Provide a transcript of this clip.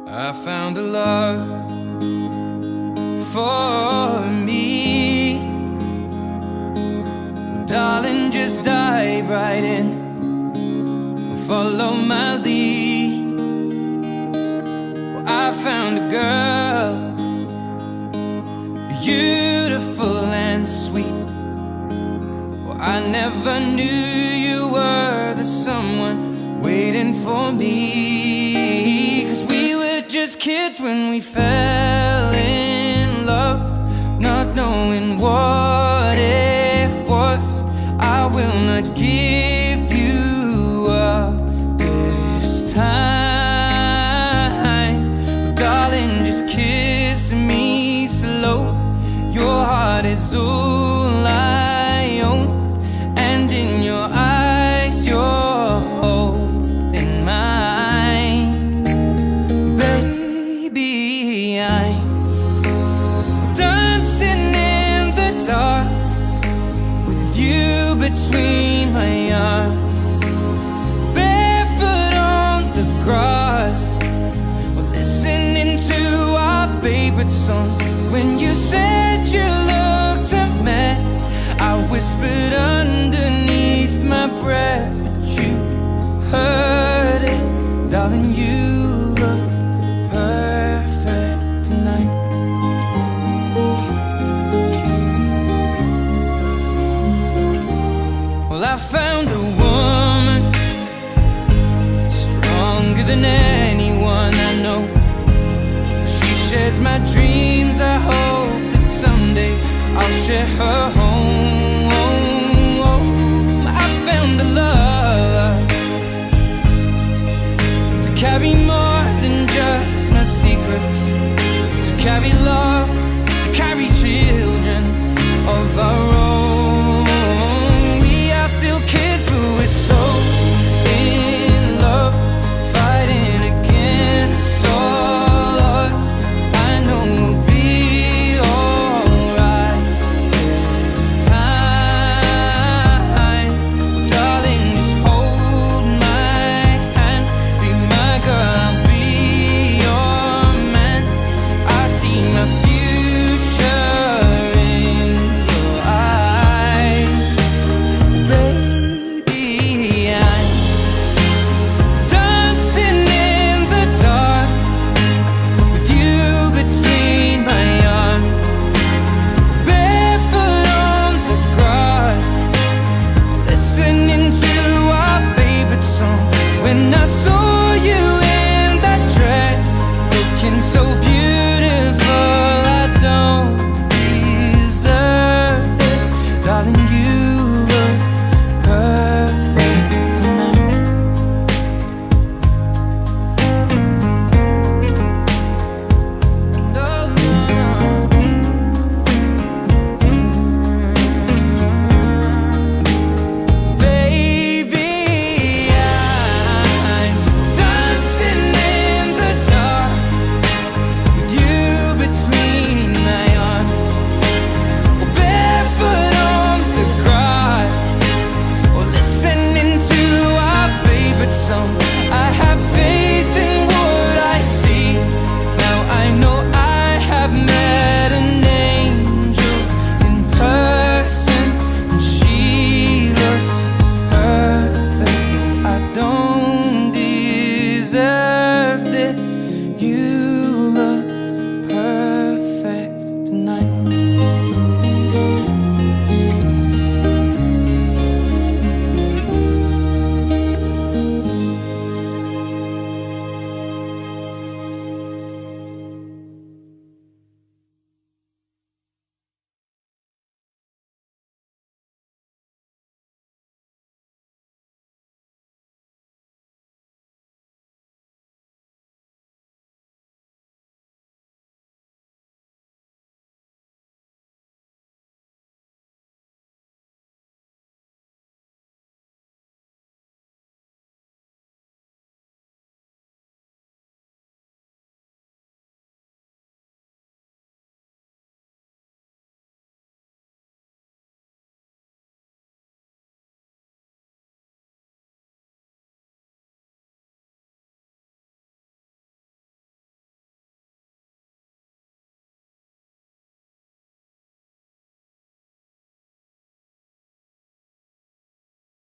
I found a love for me. Well, darling, just dive right in, follow my lead. Well, I found a girl, beautiful and sweet. Well, I never knew you were the someone waiting for me. 'Cause we were just kids when we fell in love, not knowing what it was. I will not give you up this time. Darling, just kiss me slow. Your heart is all I own, and in your eyes you're holding mine. Baby, I'm dancing in the dark with you between my arms, barefoot on the grass. We're listening to our favorite song. When you said you looked a mess, I whispered underneath my breath, but you heard it. Darling, you look perfect tonight. Well, I found a woman stronger than anyone I know. She shares my dreams. I hope that someday I'll share her home.